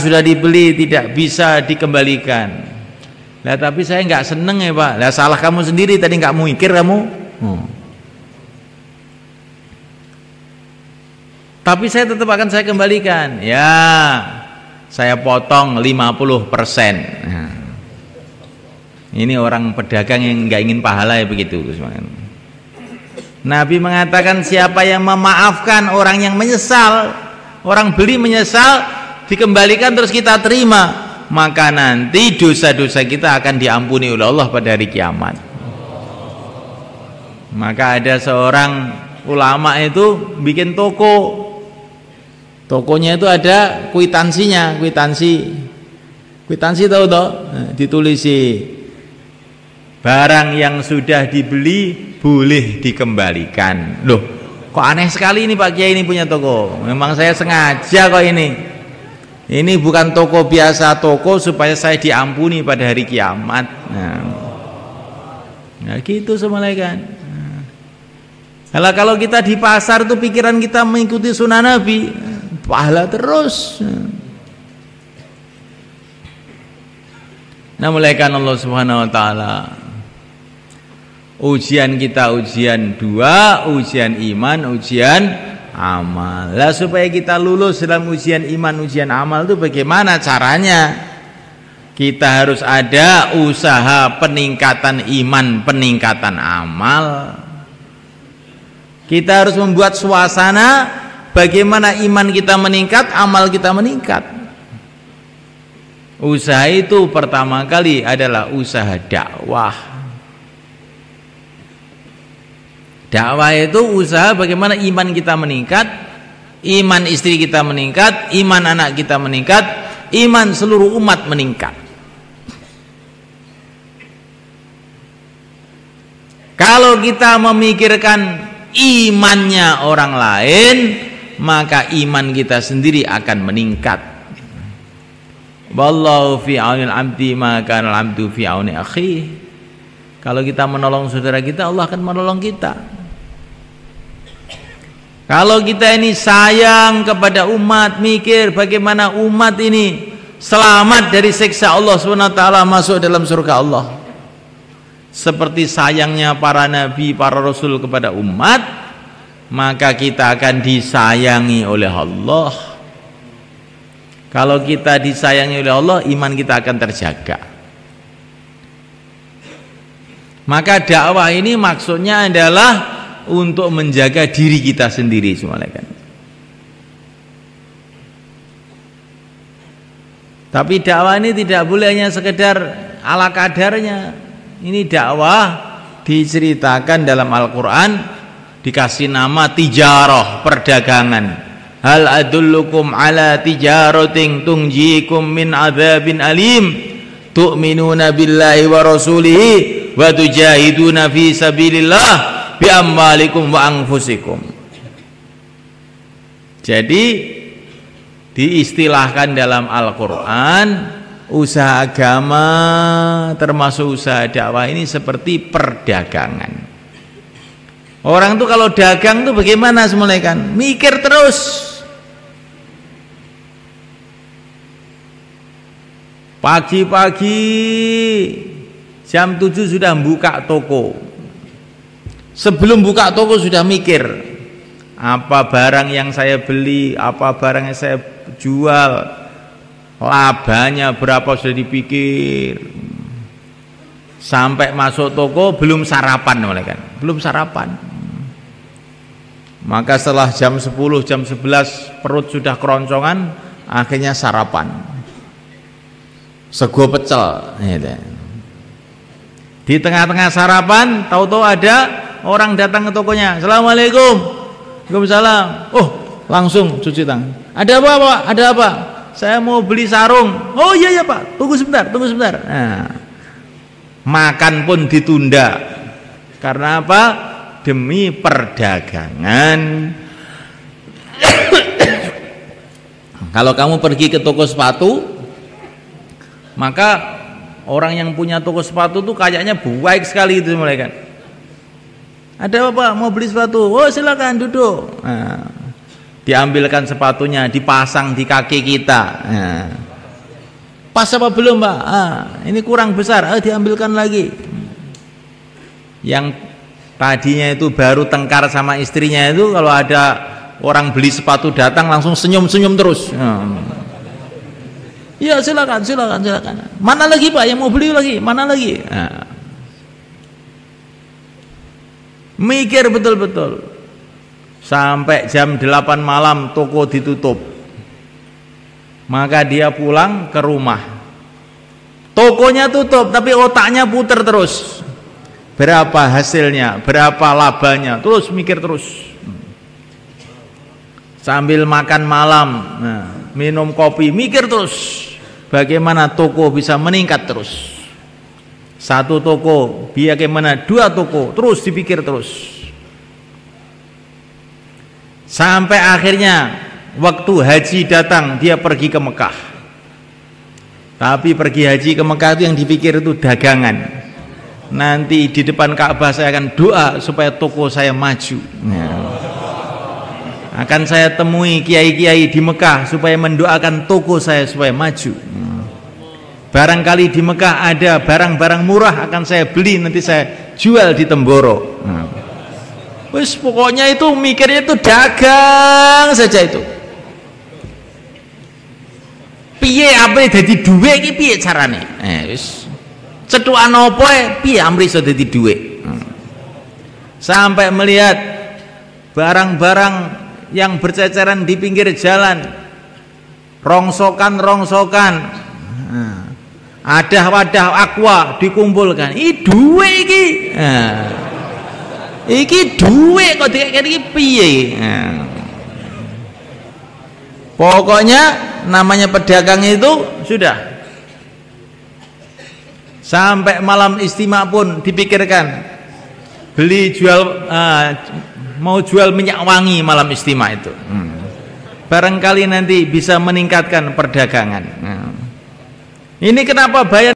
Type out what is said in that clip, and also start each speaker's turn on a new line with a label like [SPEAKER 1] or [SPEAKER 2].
[SPEAKER 1] sudah dibeli tidak bisa dikembalikan. Lah tapi saya nggak seneng ya Pak. Lah salah kamu sendiri, tadi nggak mau mikir kamu. Tapi saya tetap akan saya kembalikan. Ya, saya potong 50%. Nah, ini orang pedagang yang nggak ingin pahala ya begitu. Nabi mengatakan siapa yang memaafkan orang yang menyesal, orang beli menyesal, dikembalikan terus kita terima, maka nanti dosa-dosa kita akan diampuni oleh Allah pada hari kiamat. Maka ada seorang ulama itu bikin toko, tokonya itu ada kwitansinya, kwitansi tahu toh, ditulisi barang yang sudah dibeli boleh dikembalikan. Loh, kok aneh sekali ini Pak Kiai ini punya toko. Memang saya sengaja kok ini. Ini bukan toko biasa, toko supaya saya diampuni pada hari kiamat. Nah gitu semalaikan. Kalau kita di pasar tuh pikiran kita mengikuti sunnah Nabi, pahala terus. Nah malaikat Allah Subhanahu Wa Taala. Ujian kita ujian dua, ujian iman, ujian amal. Lah supaya kita lulus dalam ujian iman, ujian amal itu bagaimana caranya? Kita harus ada usaha peningkatan iman, peningkatan amal. Kita harus membuat suasana bagaimana iman kita meningkat, amal kita meningkat. Usaha itu pertama kali adalah usaha dakwah. Dakwah itu usaha bagaimana iman kita meningkat, iman istri kita meningkat, iman anak kita meningkat, iman seluruh umat meningkat. Kalau kita memikirkan imannya orang lain, maka iman kita sendiri akan meningkat. Wallahu fi aunil abdi ma kana al abdu fi auni akhi. Kalau kita menolong saudara kita, Allah akan menolong kita. Kalau kita ini sayang kepada umat, mikir bagaimana umat ini selamat dari siksa Allah SWT, masuk dalam surga Allah. Seperti sayangnya para nabi, para rasul kepada umat, maka kita akan disayangi oleh Allah. Kalau kita disayangi oleh Allah, iman kita akan terjaga. Maka dakwah ini maksudnya adalah untuk menjaga diri kita sendiri semuanya kan. Tapi dakwah ini tidak boleh hanya sekedar ala kadarnya. Ini dakwah diceritakan dalam Al-Quran, dikasih nama tijarah, perdagangan. Hal adullukum ala tijaratin tunjikum min adzabin alim tu'minuna billahi wa rasulihi wa tujahiduna fi sabilillah bi amwalikum wa anfusikum. Jadi diistilahkan dalam Al-Quran, usaha agama termasuk usaha dakwah ini seperti perdagangan. Orang tuh kalau dagang tuh bagaimana semuanya kan? Mikir terus. Pagi-pagi jam 7 sudah buka toko. Sebelum buka toko sudah mikir, apa barang yang saya beli, apa barang yang saya jual, labanya berapa sudah dipikir. Sampai masuk toko belum sarapan kan? Belum sarapan. Maka setelah jam 10, jam 11 perut sudah keroncongan, akhirnya sarapan. Sego pecel. Di tengah-tengah sarapan, tahu-tahu ada orang datang ke tokonya. Assalamualaikum. Waalaikumsalam. Oh, langsung cuci tangan. Ada apa Pak? Ada apa? Saya mau beli sarung. Oh iya ya Pak, tunggu sebentar, tunggu sebentar. Nah, makan pun ditunda. Karena apa? Demi perdagangan. Kalau kamu pergi ke toko sepatu, maka orang yang punya toko sepatu tuh kayaknya baik sekali itu mereka. Ada apa Pak? Mau beli sepatu? Oh silakan duduk. Nah, diambilkan sepatunya, dipasang di kaki kita. Nah, Pas apa belum, Pak? Ini kurang besar, diambilkan lagi. Yang tadinya itu baru tengkar sama istrinya itu, kalau ada orang beli sepatu datang langsung senyum-senyum terus. Ya silakan. Mana lagi, Pak, yang mau beli lagi? Mana lagi? Mikir betul-betul. Sampai jam 8 malam toko ditutup. Maka dia pulang ke rumah. Tokonya tutup, tapi otaknya puter terus. Berapa hasilnya, berapa labanya, terus mikir terus. Sambil makan malam, minum kopi, mikir terus. Bagaimana toko bisa meningkat terus. Satu toko, bagaimana 2 toko, terus dipikir terus. Sampai akhirnya waktu haji datang, dia pergi ke Mekah. Tapi pergi haji ke Mekah itu yang dipikir itu dagangan. Nanti di depan Ka'bah saya akan doa supaya toko saya maju. Akan saya temui kiai-kiai di Mekah supaya mendoakan toko saya supaya maju. Barangkali di Mekah ada barang-barang murah, akan saya beli, nanti saya jual di Temboro. Wis pokoknya itu mikirnya itu dagang saja itu. Piye ape dadi dhuwit iki piye carane? Wis cetukan apa piye amri iso dadi dhuwit. Sampai melihat barang-barang yang berceceran di pinggir jalan, rongsokan, ada wadah aqua dikumpulkan. Duwe iki. Iki duwe kok dikek iki piye? Pokoknya namanya pedagang itu sudah. Sampai malam istima pun dipikirkan. Beli jual mau jual minyak wangi malam istima itu. Barangkali nanti bisa meningkatkan perdagangan. Ini kenapa bayar